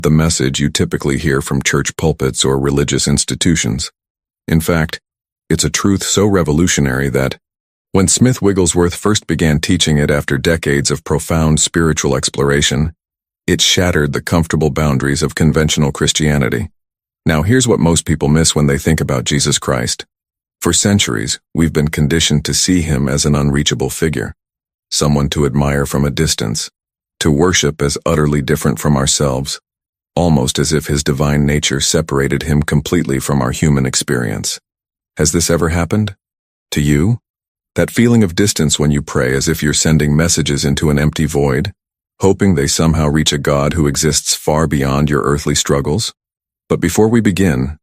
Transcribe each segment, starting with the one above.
the message you typically hear from church pulpits or religious institutions. In fact, it's a truth so revolutionary that, when Smith Wigglesworth first began teaching it after decades of profound spiritual exploration, it shattered the comfortable boundaries of conventional Christianity. Now here's what most people miss when they think about Jesus Christ. For centuries, we've been conditioned to see him as an unreachable figure, someone to admire from a distance, to worship as utterly different from ourselves, almost as if his divine nature separated him completely from our human experience. Has this ever happened? To you? That feeling of distance when you pray as if you're sending messages into an empty void, hoping they somehow reach a God who exists far beyond your earthly struggles? But before we begin,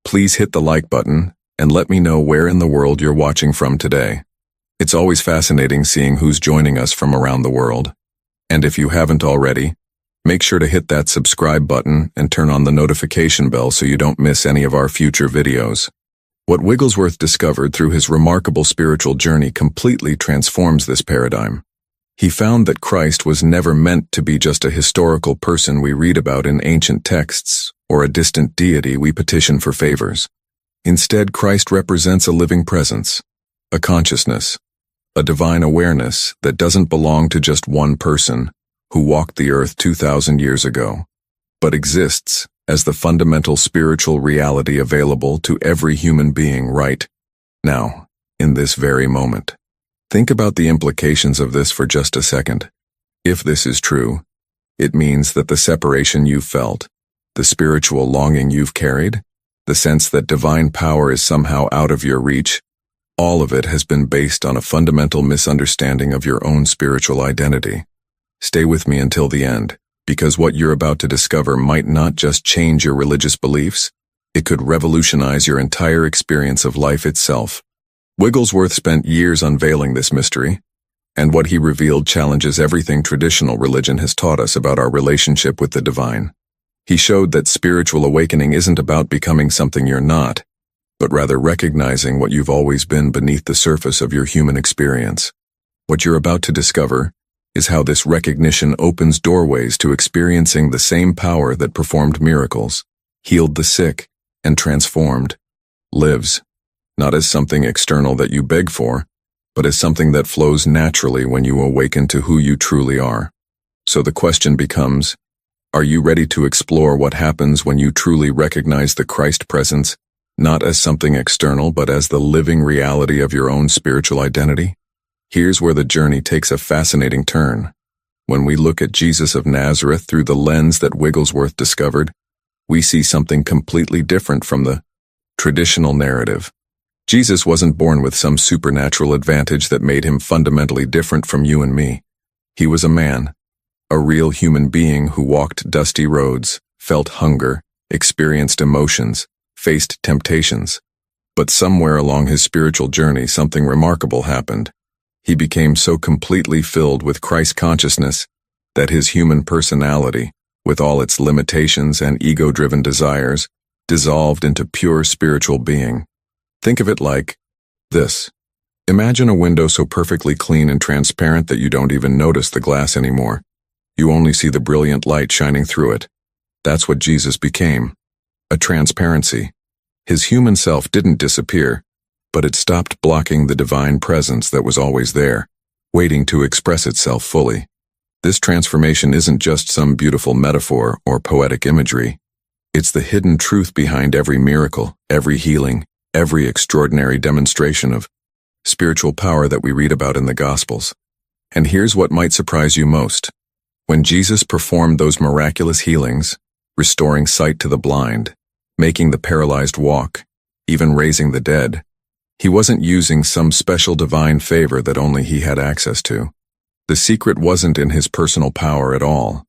please hit the like button and let me know where in the world you're watching from today. It's always fascinating seeing who's joining us from around the world. And if you haven't already, make sure to hit that subscribe button and turn on the notification bell so you don't miss any of our future videos. What Wigglesworth discovered through his remarkable spiritual journey completely transforms this paradigm. He found that Christ was never meant to be just a historical person we read about in ancient texts or a distant deity we petition for favors. Instead, Christ represents a living presence, a consciousness, a divine awareness that doesn't belong to just one person who walked the earth 2,000 years ago, but exists as the fundamental spiritual reality available to every human being right now, in this very moment. Think about the implications of this for just a second. If this is true, it means that the separation you've felt, the spiritual longing you've carried, the sense that divine power is somehow out of your reach, all of it has been based on a fundamental misunderstanding of your own spiritual identity. Stay with me until the end, because what you're about to discover might not just change your religious beliefs, it could revolutionize your entire experience of life itself. Wigglesworth spent years unveiling this mystery, and what he revealed challenges everything traditional religion has taught us about our relationship with the divine. He showed that spiritual awakening isn't about becoming something you're not, but rather recognizing what you've always been beneath the surface of your human experience. What you're about to discover is how this recognition opens doorways to experiencing the same power that performed miracles, healed the sick, and transformed lives, not as something external that you beg for, but as something that flows naturally when you awaken to who you truly are. So the question becomes, are you ready to explore what happens when you truly recognize the Christ presence, not as something external but as the living reality of your own spiritual identity? Here's where the journey takes a fascinating turn. When we look at Jesus of Nazareth through the lens that Wigglesworth discovered, we see something completely different from the traditional narrative. Jesus wasn't born with some supernatural advantage that made him fundamentally different from you and me. He was a man, a real human being who walked dusty roads, felt hunger, experienced emotions, faced temptations. But somewhere along his spiritual journey, something remarkable happened. He became so completely filled with Christ consciousness that his human personality, with all its limitations and ego-driven desires, dissolved into pure spiritual being. Think of it like this. Imagine a window so perfectly clean and transparent that you don't even notice the glass anymore. You only see the brilliant light shining through it. That's what Jesus became. A transparency. His human self didn't disappear, but it stopped blocking the divine presence that was always there, waiting to express itself fully. This transformation isn't just some beautiful metaphor or poetic imagery. It's the hidden truth behind every miracle, every healing, every extraordinary demonstration of spiritual power that we read about in the Gospels. And here's what might surprise you most. When Jesus performed those miraculous healings, restoring sight to the blind, making the paralyzed walk, even raising the dead, he wasn't using some special divine favor that only he had access to. The secret wasn't in his personal power at all.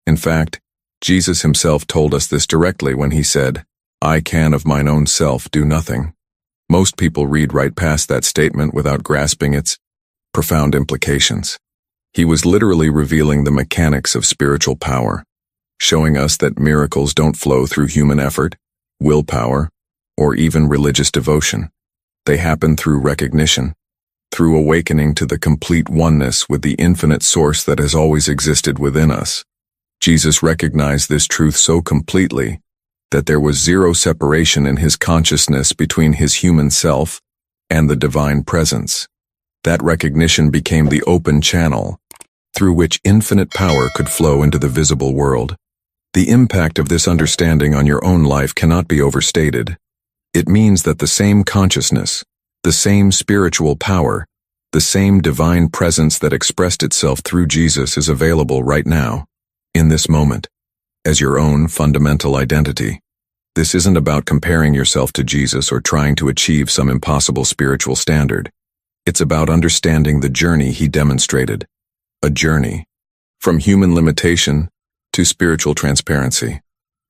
In fact, Jesus himself told us this directly when he said, "I can of mine own self do nothing." Most people read right past that statement without grasping its profound implications. He was literally revealing the mechanics of spiritual power, showing us that miracles don't flow through human effort, willpower, or even religious devotion. They happen through recognition, through awakening to the complete oneness with the infinite source that has always existed within us. Jesus recognized this truth so completely that there was zero separation in his consciousness between his human self and the divine presence. That recognition became the open channel through which infinite power could flow into the visible world. The impact of this understanding on your own life cannot be overstated. It means that the same consciousness, the same spiritual power, the same divine presence that expressed itself through Jesus is available right now, in this moment, as your own fundamental identity. This isn't about comparing yourself to Jesus or trying to achieve some impossible spiritual standard. It's about understanding the journey he demonstrated. A journey from human limitation to spiritual transparency.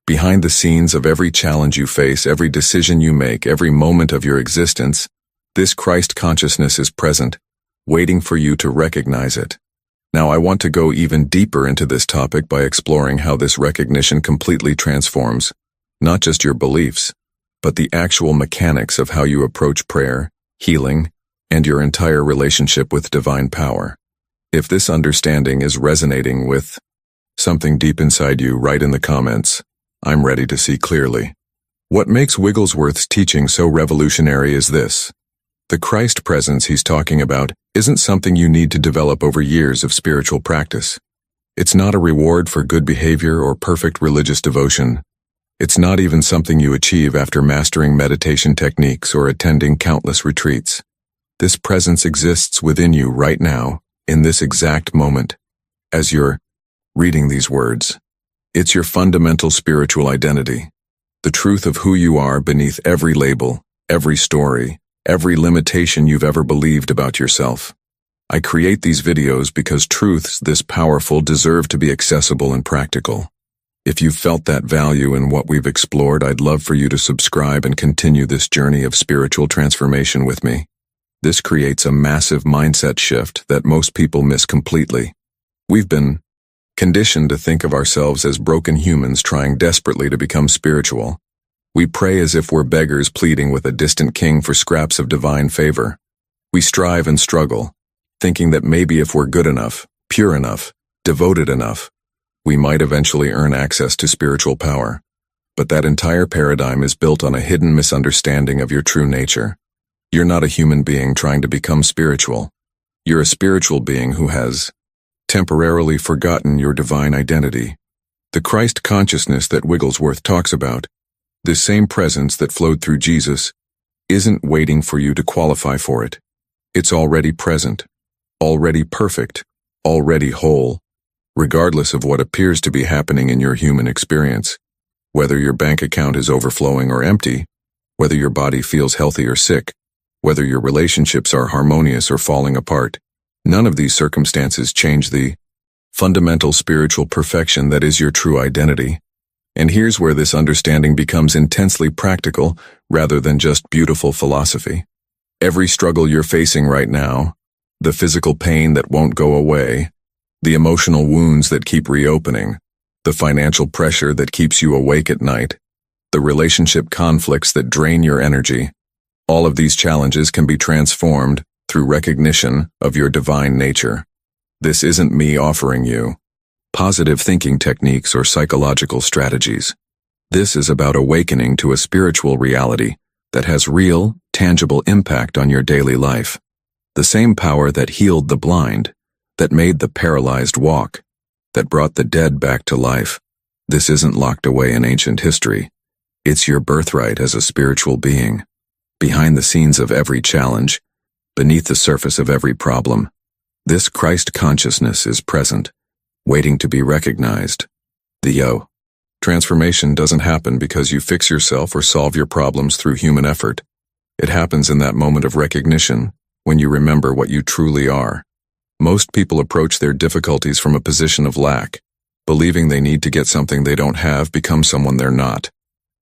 Behind the scenes of every challenge you face, every decision you make, every moment of your existence, this Christ consciousness is present, waiting for you to recognize it. Now I want to go even deeper into this topic by exploring how this recognition completely transforms not just your beliefs, but the actual mechanics of how you approach prayer, healing, and your entire relationship with divine power. If this understanding is resonating with something deep inside you, write in the comments, "I'm ready to see clearly." What makes Wigglesworth's teaching so revolutionary is this. The Christ presence he's talking about isn't something you need to develop over years of spiritual practice. It's not a reward for good behavior or perfect religious devotion. It's not even something you achieve after mastering meditation techniques or attending countless retreats. This presence exists within you right now, in this exact moment, as you're reading these words. It's your fundamental spiritual identity, the truth of who you are beneath every label, every story, every limitation you've ever believed about yourself. I create these videos because truths this powerful deserve to be accessible and practical. If you've felt that value in what we've explored, I'd love for you to subscribe and continue this journey of spiritual transformation with me. This creates a massive mindset shift that most people miss completely. We've been conditioned to think of ourselves as broken humans trying desperately to become spiritual. We pray as if we're beggars pleading with a distant king for scraps of divine favor. We strive and struggle, thinking that maybe if we're good enough, pure enough, devoted enough, we might eventually earn access to spiritual power. But that entire paradigm is built on a hidden misunderstanding of your true nature. You're not a human being trying to become spiritual. You're a spiritual being who has temporarily forgotten your divine identity. The Christ consciousness that Wigglesworth talks about, this same presence that flowed through Jesus, isn't waiting for you to qualify for it. It's already present, already perfect, already whole, regardless of what appears to be happening in your human experience. Whether your bank account is overflowing or empty, whether your body feels healthy or sick, whether your relationships are harmonious or falling apart, none of these circumstances change the fundamental spiritual perfection that is your true identity. And here's where this understanding becomes intensely practical rather than just beautiful philosophy. Every struggle you're facing right now, the physical pain that won't go away, the emotional wounds that keep reopening, the financial pressure that keeps you awake at night, the relationship conflicts that drain your energy, all of these challenges can be transformed through recognition of your divine nature. This isn't me offering you positive thinking techniques or psychological strategies. This is about awakening to a spiritual reality that has real, tangible impact on your daily life. The same power that healed the blind, that made the paralyzed walk, that brought the dead back to life. This isn't locked away in ancient history. It's your birthright as a spiritual being. Behind the scenes of every challenge, beneath the surface of every problem, this Christ consciousness is present, waiting to be recognized. The transformation doesn't happen because you fix yourself or solve your problems through human effort. It happens in that moment of recognition, when you remember what you truly are. Most people approach their difficulties from a position of lack, believing they need to get something they don't have, become someone they're not,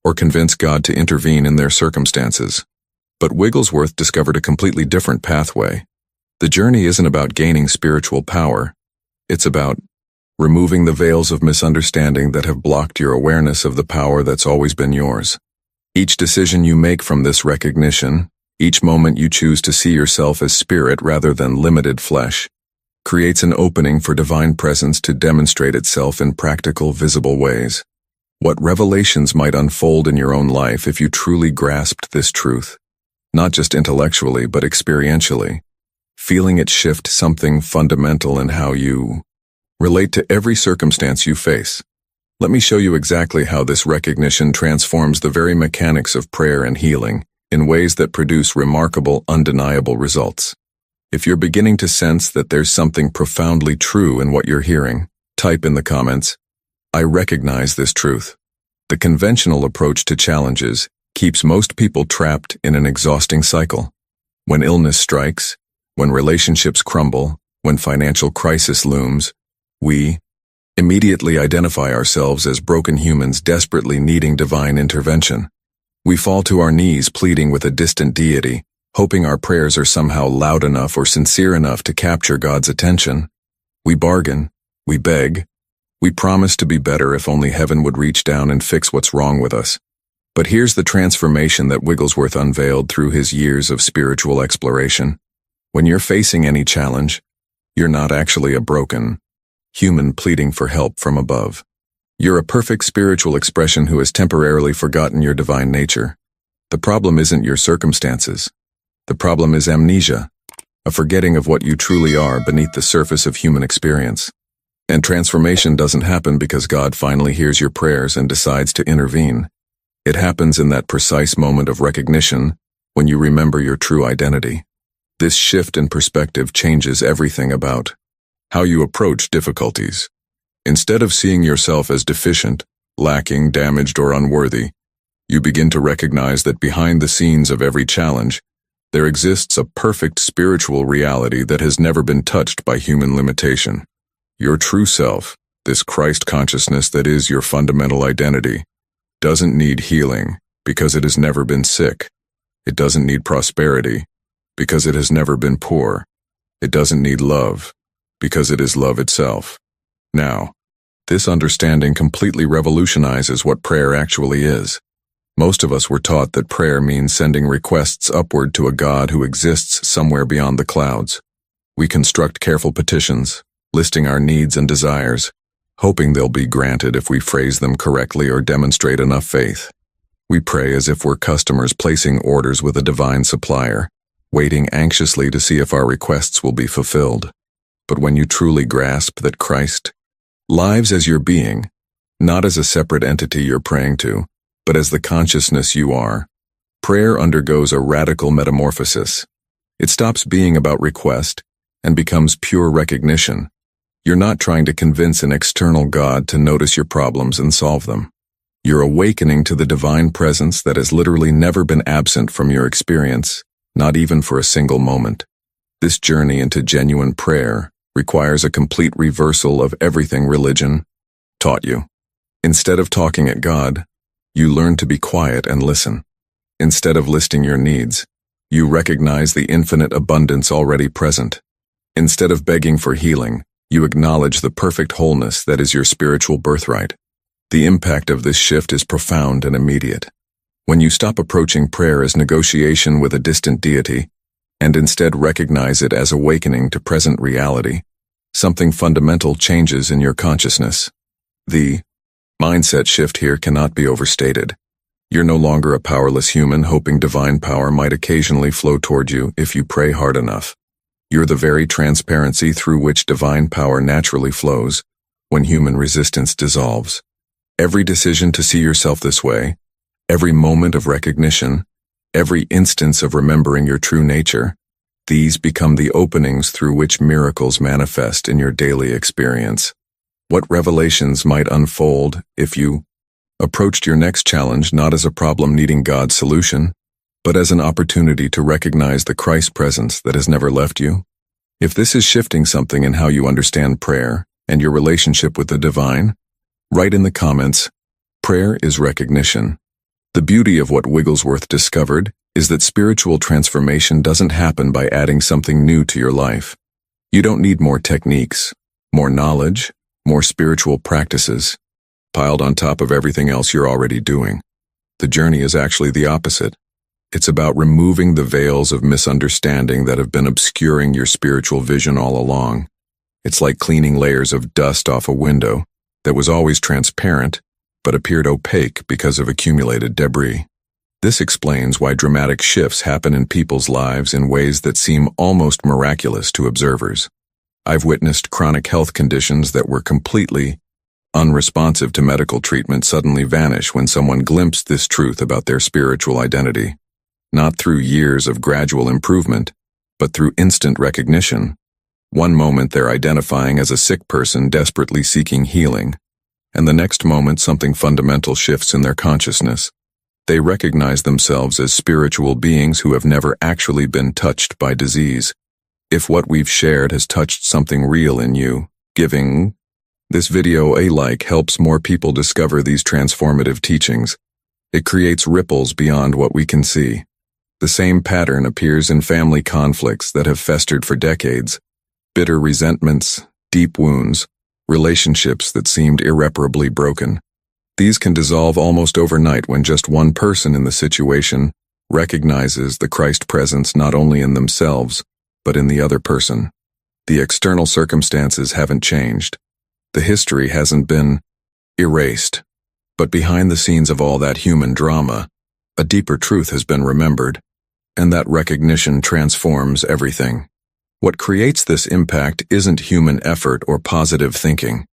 or convince God to intervene in their circumstances. But Wigglesworth discovered a completely different pathway. The journey isn't about gaining spiritual power. It's about removing the veils of misunderstanding that have blocked your awareness of the power that's always been yours. Each decision you make from this recognition, each moment you choose to see yourself as spirit rather than limited flesh, creates an opening for divine presence to demonstrate itself in practical, visible ways. What revelations might unfold in your own life if you truly grasped this truth, not just intellectually but experientially, feeling it shift something fundamental in how you relate to every circumstance you face. Let me show you exactly how this recognition transforms the very mechanics of prayer and healing in ways that produce remarkable, undeniable results. If you're beginning to sense that there's something profoundly true in what you're hearing, type in the comments, "I recognize this truth." The conventional approach to challenges keeps most people trapped in an exhausting cycle. When illness strikes, when relationships crumble, when financial crisis looms, we immediately identify ourselves as broken humans desperately needing divine intervention. We fall to our knees pleading with a distant deity, hoping our prayers are somehow loud enough or sincere enough to capture God's attention. We bargain, we beg, we promise to be better if only heaven would reach down and fix what's wrong with us. But here's the transformation that Wigglesworth unveiled through his years of spiritual exploration. When you're facing any challenge, you're not actually a broken human pleading for help from above. You're a perfect spiritual expression who has temporarily forgotten your divine nature. The problem isn't your circumstances. The problem is amnesia, a forgetting of what you truly are beneath the surface of human experience. And transformation doesn't happen because God finally hears your prayers and decides to intervene. It happens in that precise moment of recognition when you remember your true identity. This shift in perspective changes everything about how you approach difficulties. Instead of seeing yourself as deficient, lacking, damaged, or unworthy, you begin to recognize that behind the scenes of every challenge, there exists a perfect spiritual reality that has never been touched by human limitation. Your true self, this Christ consciousness that is your fundamental identity, doesn't need healing because it has never been sick. It doesn't need prosperity because it has never been poor. It doesn't need love because it is love itself. Now, this understanding completely revolutionizes what prayer actually is. Most of us were taught that prayer means sending requests upward to a God who exists somewhere beyond the clouds. We construct careful petitions, listing our needs and desires, hoping they'll be granted if we phrase them correctly or demonstrate enough faith. We pray as if we're customers placing orders with a divine supplier, waiting anxiously to see if our requests will be fulfilled. But when you truly grasp that Christ lives as your being, not as a separate entity you're praying to, but as the consciousness you are, prayer undergoes a radical metamorphosis. It stops being about request and becomes pure recognition. You're not trying to convince an external God to notice your problems and solve them. You're awakening to the divine presence that has literally never been absent from your experience, not even for a single moment. This journey into genuine prayer requires a complete reversal of everything religion taught you. Instead of talking at God, you learn to be quiet and listen. Instead of listing your needs, you recognize the infinite abundance already present. Instead of begging for healing, you acknowledge the perfect wholeness that is your spiritual birthright. The impact of this shift is profound and immediate. When you stop approaching prayer as negotiation with a distant deity, and instead recognize it as awakening to present reality, something fundamental changes in your consciousness. The mindset shift here cannot be overstated. You're no longer a powerless human hoping divine power might occasionally flow toward you if you pray hard enough. You're the very transparency through which divine power naturally flows when human resistance dissolves. Every decision to see yourself this way, every moment of recognition, every instance of remembering your true nature, these become the openings through which miracles manifest in your daily experience. What revelations might unfold if you approached your next challenge not as a problem needing God's solution, but as an opportunity to recognize the Christ presence that has never left you? If this is shifting something in how you understand prayer and your relationship with the divine, write in the comments, "Prayer is recognition." The beauty of what Wigglesworth discovered is that spiritual transformation doesn't happen by adding something new to your life. You don't need more techniques, more knowledge, more spiritual practices, piled on top of everything else you're already doing. The journey is actually the opposite. It's about removing the veils of misunderstanding that have been obscuring your spiritual vision all along. It's like cleaning layers of dust off a window that was always transparent but appeared opaque because of accumulated debris. This explains why dramatic shifts happen in people's lives in ways that seem almost miraculous to observers. I've witnessed chronic health conditions that were completely unresponsive to medical treatment suddenly vanish when someone glimpsed this truth about their spiritual identity, not through years of gradual improvement, but through instant recognition. One moment they're identifying as a sick person desperately seeking healing, and the next moment something fundamental shifts in their consciousness. They recognize themselves as spiritual beings who have never actually been touched by disease. If what we've shared has touched something real in you, giving this video a like helps more people discover these transformative teachings. It creates ripples beyond what we can see. The same pattern appears in family conflicts that have festered for decades. Bitter resentments, deep wounds, relationships that seemed irreparably broken. These can dissolve almost overnight when just one person in the situation recognizes the Christ presence not only in themselves, but in the other person. The external circumstances haven't changed. The history hasn't been erased. But behind the scenes of all that human drama, a deeper truth has been remembered, and that recognition transforms everything. What creates this impact isn't human effort or positive thinking.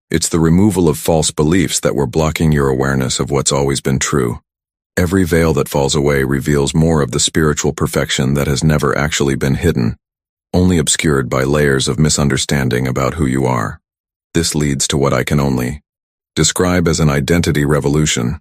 It's the removal of false beliefs that were blocking your awareness of what's always been true. Every veil that falls away reveals more of the spiritual perfection that has never actually been hidden, only obscured by layers of misunderstanding about who you are. This leads to what I can only describe as an identity revolution.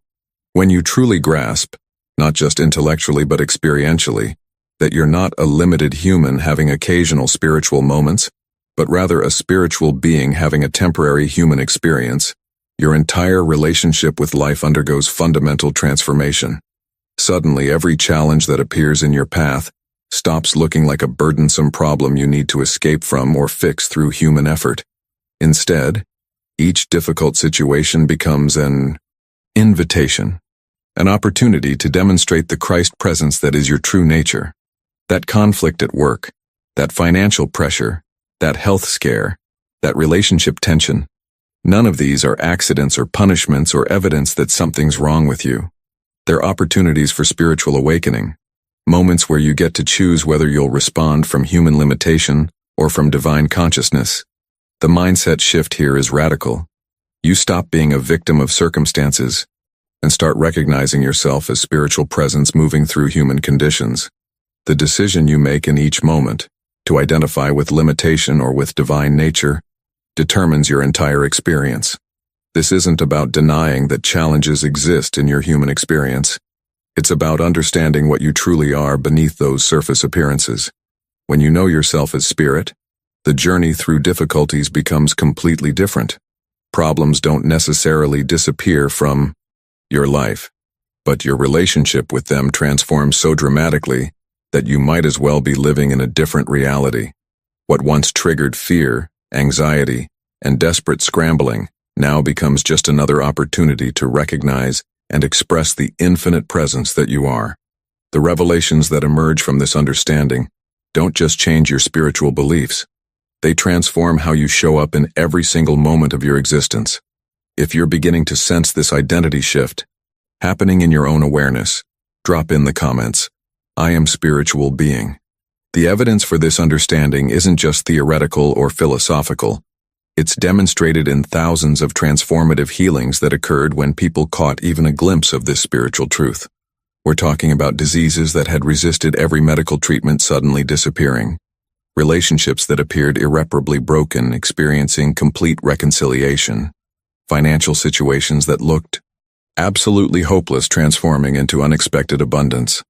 When you truly grasp, not just intellectually but experientially, that you're not a limited human having occasional spiritual moments, but rather a spiritual being having a temporary human experience, your entire relationship with life undergoes fundamental transformation. Suddenly, every challenge that appears in your path stops looking like a burdensome problem you need to escape from or fix through human effort. Instead, each difficult situation becomes an invitation, an opportunity to demonstrate the Christ presence that is your true nature. That conflict at work, that financial pressure, that health scare, that relationship tension, none of these are accidents or punishments or evidence that something's wrong with you. They're opportunities for spiritual awakening, moments where you get to choose whether you'll respond from human limitation or from divine consciousness. The mindset shift here is radical. You stop being a victim of circumstances and start recognizing yourself as spiritual presence moving through human conditions. The decision you make in each moment, to identify with limitation or with divine nature, determines your entire experience. This isn't about denying that challenges exist in your human experience. It's about understanding what you truly are beneath those surface appearances. When you know yourself as spirit, the journey through difficulties becomes completely different. Problems don't necessarily disappear from your life, but your relationship with them transforms so dramatically that you might as well be living in a different reality. What once triggered fear, anxiety, and desperate scrambling now becomes just another opportunity to recognize and express the infinite presence that you are. The revelations that emerge from this understanding don't just change your spiritual beliefs. They transform how you show up in every single moment of your existence. If you're beginning to sense this identity shift happening in your own awareness, drop in the comments, "I am spiritual being." The evidence for this understanding isn't just theoretical or philosophical. It's demonstrated in thousands of transformative healings that occurred when people caught even a glimpse of this spiritual truth. We're talking about diseases that had resisted every medical treatment suddenly disappearing, relationships that appeared irreparably broken experiencing complete reconciliation, financial situations that looked absolutely hopeless transforming into unexpected abundance.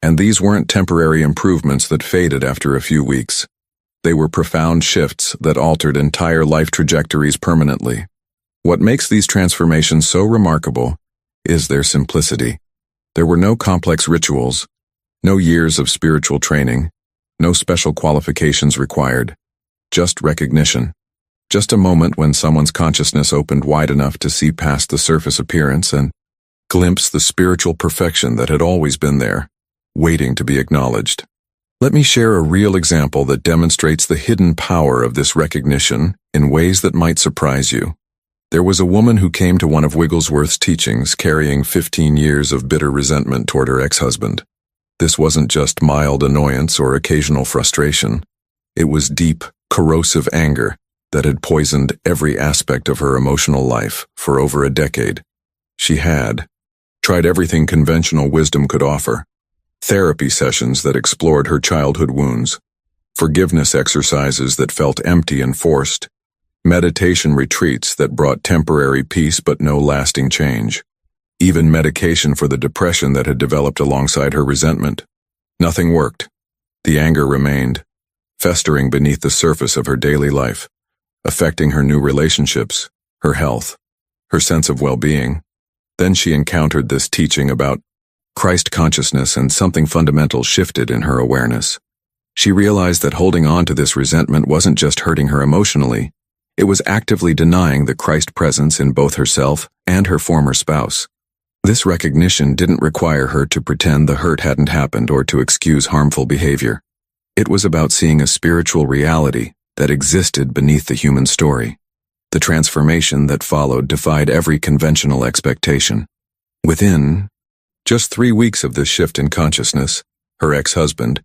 And these weren't temporary improvements that faded after a few weeks. They were profound shifts that altered entire life trajectories permanently. What makes these transformations so remarkable is their simplicity. There were no complex rituals, no years of spiritual training, no special qualifications required, just recognition. Just a moment when someone's consciousness opened wide enough to see past the surface appearance and glimpse the spiritual perfection that had always been there, waiting to be acknowledged. Let me share a real example that demonstrates the hidden power of this recognition in ways that might surprise you. There was a woman who came to one of Wigglesworth's teachings carrying 15 years of bitter resentment toward her ex-husband. This wasn't just mild annoyance or occasional frustration. It was deep, corrosive anger that had poisoned every aspect of her emotional life for over a decade. She had tried everything conventional wisdom could offer: therapy sessions that explored her childhood wounds, forgiveness exercises that felt empty and forced, meditation retreats that brought temporary peace but no lasting change, even medication for the depression that had developed alongside her resentment. Nothing worked. The anger remained, festering beneath the surface of her daily life, affecting her new relationships, her health, her sense of well-being. Then she encountered this teaching about Christ consciousness, and something fundamental shifted in her awareness. She realized that holding on to this resentment wasn't just hurting her emotionally, it was actively denying the Christ presence in both herself and her former spouse. This recognition didn't require her to pretend the hurt hadn't happened or to excuse harmful behavior. It was about seeing a spiritual reality that existed beneath the human story. The transformation that followed defied every conventional expectation. Within just 3 weeks of this shift in consciousness, her ex-husband,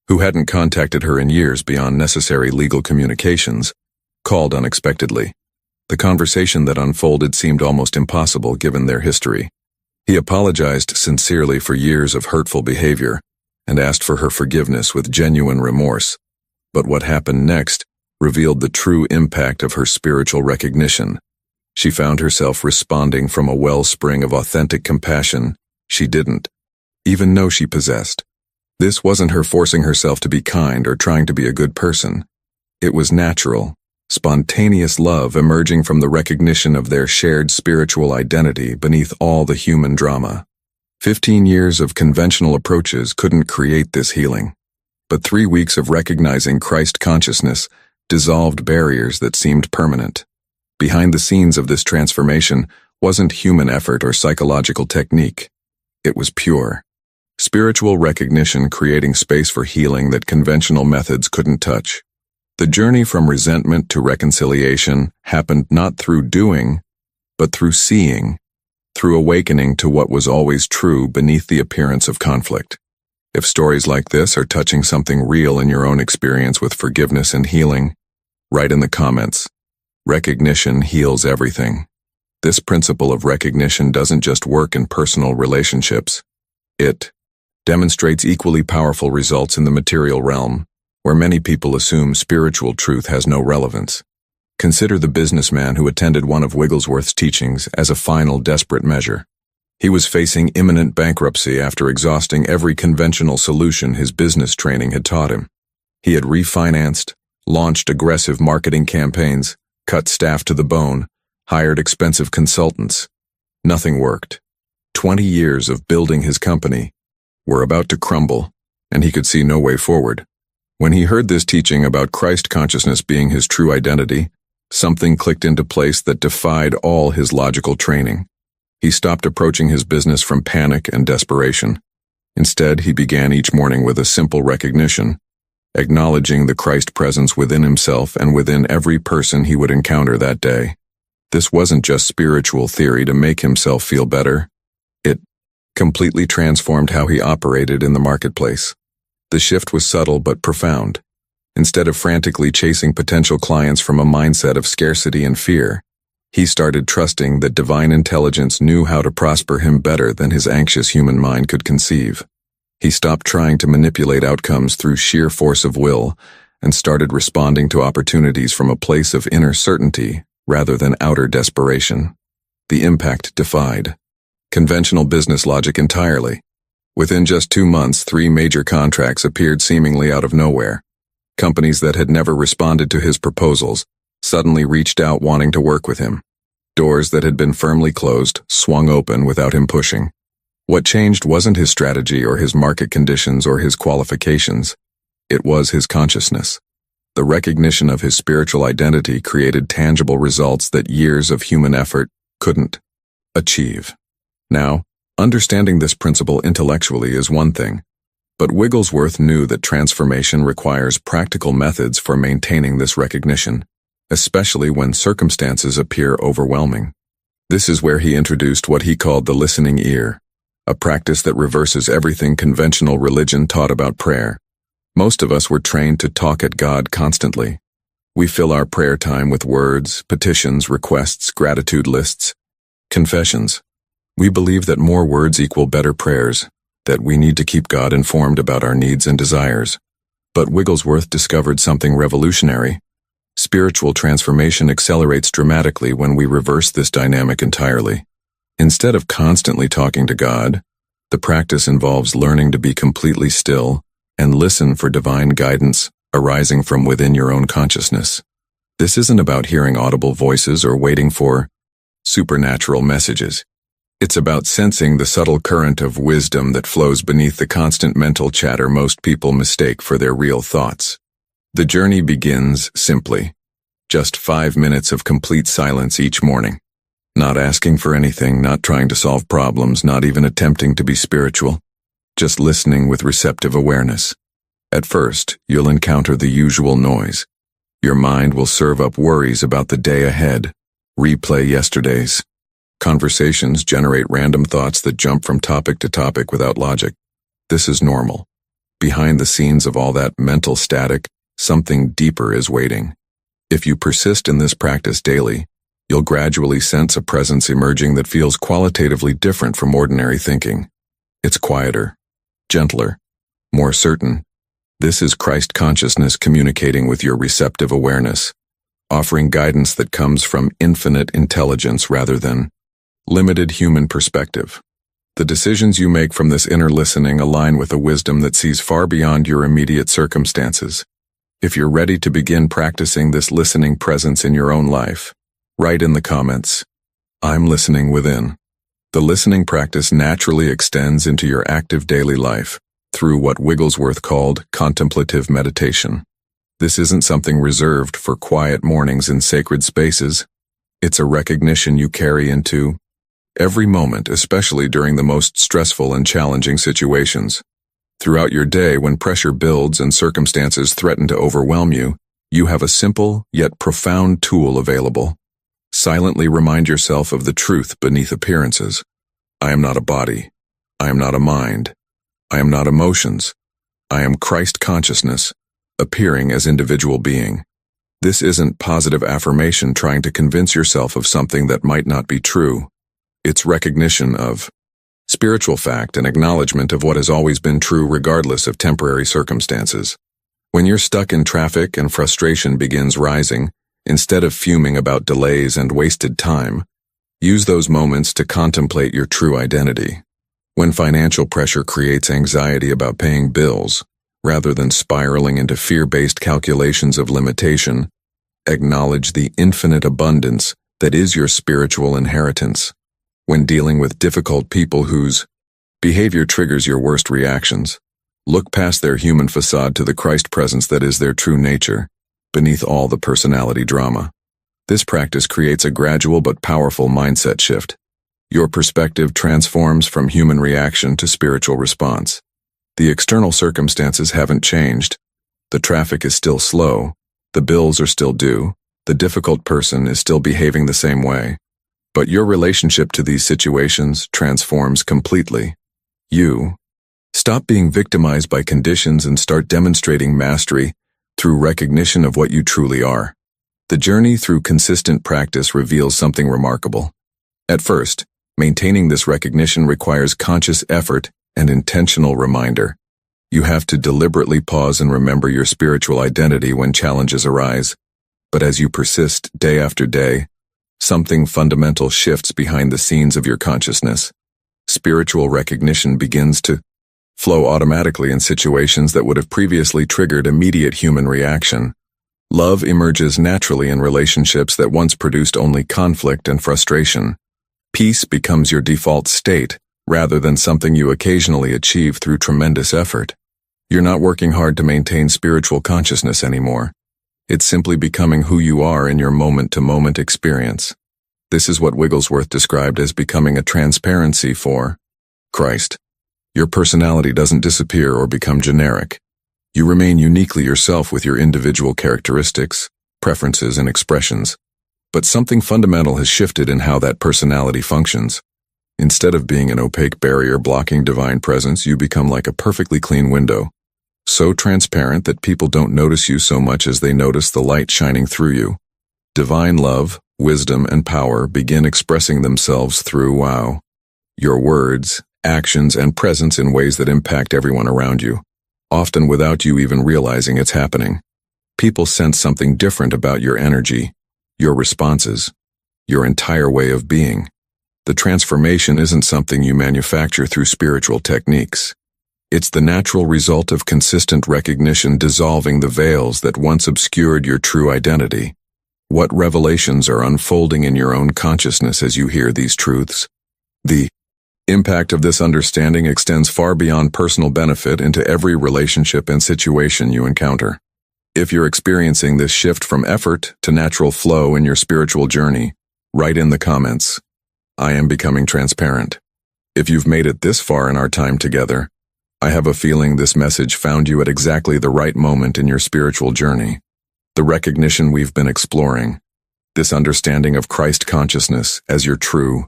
who hadn't contacted her in years beyond necessary legal communications, called unexpectedly. The conversation that unfolded seemed almost impossible given their history. He apologized sincerely for years of hurtful behavior and asked for her forgiveness with genuine remorse. But what happened next revealed the true impact of her spiritual recognition. She found herself responding from a wellspring of authentic compassion she didn't even know she possessed. This wasn't her forcing herself to be kind or trying to be a good person. It was natural, spontaneous love emerging from the recognition of their shared spiritual identity beneath all the human drama. 15 years of conventional approaches couldn't create this healing, but 3 weeks of recognizing Christ consciousness dissolved barriers that seemed permanent. Behind the scenes of this transformation wasn't human effort or psychological technique. It was pure, spiritual recognition creating space for healing that conventional methods couldn't touch. The journey from resentment to reconciliation happened not through doing, but through seeing, through awakening to what was always true beneath the appearance of conflict. If stories like this are touching something real in your own experience with forgiveness and healing, write in the comments. Recognition heals everything. This principle of recognition doesn't just work in personal relationships. It demonstrates equally powerful results in the material realm, where many people assume spiritual truth has no relevance. Consider the businessman who attended one of Wigglesworth's teachings as a final desperate measure. He was facing imminent bankruptcy after exhausting every conventional solution his business training had taught him. He had refinanced, launched aggressive marketing campaigns, cut staff to the bone, hired expensive consultants. Nothing worked. 20 years of building his company were about to crumble, and he could see no way forward. When he heard this teaching about Christ consciousness being his true identity, something clicked into place that defied all his logical training. He stopped approaching his business from panic and desperation. Instead, he began each morning with a simple recognition, acknowledging the Christ presence within himself and within every person he would encounter that day. This wasn't just spiritual theory to make himself feel better. It completely transformed how he operated in the marketplace. The shift was subtle but profound. Instead of frantically chasing potential clients from a mindset of scarcity and fear, he started trusting that divine intelligence knew how to prosper him better than his anxious human mind could conceive. He stopped trying to manipulate outcomes through sheer force of will and started responding to opportunities from a place of inner certainty rather than outer desperation. The impact defied conventional business logic entirely. Within just 2 months, 3 major contracts appeared seemingly out of nowhere. Companies that had never responded to his proposals suddenly reached out wanting to work with him. Doors that had been firmly closed swung open without him pushing. What changed wasn't his strategy or his market conditions or his qualifications. It was his consciousness. The recognition of his spiritual identity created tangible results that years of human effort couldn't achieve. Now, understanding this principle intellectually is one thing, But Wigglesworth knew that transformation requires practical methods for maintaining this recognition, especially when circumstances appear overwhelming. This is where he introduced what he called the listening ear, a practice that reverses everything conventional religion taught about prayer. Most of us were trained to talk at God constantly. We fill our prayer time with words, petitions, requests, gratitude lists, confessions. We believe that more words equal better prayers, that we need to keep God informed about our needs and desires. But Wigglesworth discovered something revolutionary. Spiritual transformation accelerates dramatically when we reverse this dynamic entirely. Instead of constantly talking to God, the practice involves learning to be completely still and listen for divine guidance arising from within your own consciousness. This isn't about hearing audible voices or waiting for supernatural messages. It's about sensing the subtle current of wisdom that flows beneath the constant mental chatter most people mistake for their real thoughts. The journey begins simply. Just 5 minutes of complete silence each morning. Not asking for anything, not trying to solve problems, not even attempting to be spiritual. Just listening with receptive awareness. At first, you'll encounter the usual noise. Your mind will serve up worries about the day ahead, replay yesterday's. Conversations generate random thoughts that jump from topic to topic without logic. This is normal. Behind the scenes of all that mental static, something deeper is waiting. If you persist in this practice daily, you'll gradually sense a presence emerging that feels qualitatively different from ordinary thinking. It's quieter, gentler, more certain. This is Christ consciousness communicating with your receptive awareness, offering guidance that comes from infinite intelligence rather than limited human perspective. The decisions you make from this inner listening align with a wisdom that sees far beyond your immediate circumstances. If you're ready to begin practicing this listening presence in your own life, write in the comments, "I'm listening within." The listening practice naturally extends into your active daily life through what Wigglesworth called contemplative meditation. This isn't something reserved for quiet mornings in sacred spaces. It's a recognition you carry into every moment, especially during the most stressful and challenging situations. Throughout your day, when pressure builds and circumstances threaten to overwhelm you, you have a simple yet profound tool available. Silently remind yourself of the truth beneath appearances. I am not a body. I am not a mind. I am not emotions. I am Christ consciousness, appearing as individual being. This isn't positive affirmation trying to convince yourself of something that might not be true. It's recognition of spiritual fact and acknowledgement of what has always been true regardless of temporary circumstances. When you're stuck in traffic and frustration begins rising, instead of fuming about delays and wasted time, use those moments to contemplate your true identity. When financial pressure creates anxiety about paying bills, rather than spiraling into fear-based calculations of limitation, acknowledge the infinite abundance that is your spiritual inheritance. When dealing with difficult people whose behavior triggers your worst reactions, look past their human facade to the Christ presence that is their true nature, beneath all the personality drama. This practice creates a gradual but powerful mindset shift. Your perspective transforms from human reaction to spiritual response. The external circumstances haven't changed. The traffic is still slow. The bills are still due. The difficult person is still behaving the same way. But your relationship to these situations transforms completely. You stop being victimized by conditions and start demonstrating mastery through recognition of what you truly are. The journey through consistent practice reveals something remarkable. At first, maintaining this recognition requires conscious effort and intentional reminder. You have to deliberately pause and remember your spiritual identity when challenges arise. But as you persist day after day, something fundamental shifts behind the scenes of your consciousness. Spiritual recognition begins to flow automatically in situations that would have previously triggered immediate human reaction. Love emerges naturally in relationships that once produced only conflict and frustration. Peace becomes your default state, rather than something you occasionally achieve through tremendous effort. You're not working hard to maintain spiritual consciousness anymore. It's simply becoming who you are in your moment-to-moment experience. This is what Wigglesworth described as becoming a transparency for Christ. Your personality doesn't disappear or become generic. You remain uniquely yourself with your individual characteristics, preferences, and expressions. But something fundamental has shifted in how that personality functions. Instead of being an opaque barrier blocking divine presence, you become like a perfectly clean window, so transparent that people don't notice you so much as they notice the light shining through you. Divine love, wisdom, and power begin expressing themselves through your words, actions, and presence in ways that impact everyone around you, often without you even realizing it's happening. People sense something different about your energy, your responses, your entire way of being. The transformation isn't something you manufacture through spiritual techniques. It's the natural result of consistent recognition dissolving the veils that once obscured your true identity. What revelations are unfolding in your own consciousness as you hear these truths? The impact of this understanding extends far beyond personal benefit into every relationship and situation you encounter. If you're experiencing this shift from effort to natural flow in your spiritual journey, write in the comments, "I am becoming transparent." If you've made it this far in our time together, I have a feeling this message found you at exactly the right moment in your spiritual journey. The recognition we've been exploring, this understanding of Christ consciousness as your true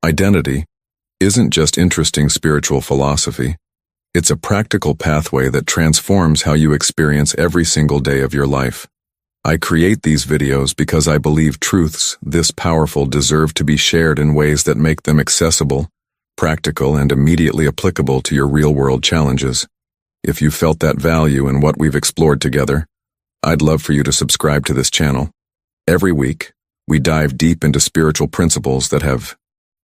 identity, isn't just interesting spiritual philosophy. It's a practical pathway that transforms how you experience every single day of your life. I create these videos because I believe truths this powerful deserve to be shared in ways that make them accessible, practical, and immediately applicable to your real-world challenges. If you felt that value in what we've explored together, I'd love for you to subscribe to this channel. Every week, we dive deep into spiritual principles that have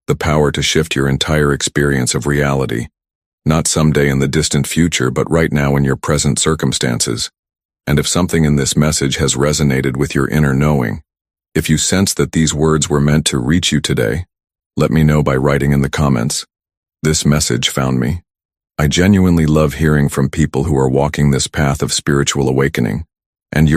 the power to shift your entire experience of reality, not someday in the distant future, but right now in your present circumstances. And if something in this message has resonated with your inner knowing, if you sense that these words were meant to reach you today, let me know by writing in the comments, "This message found me." I genuinely love hearing from people who are walking this path of spiritual awakening, and your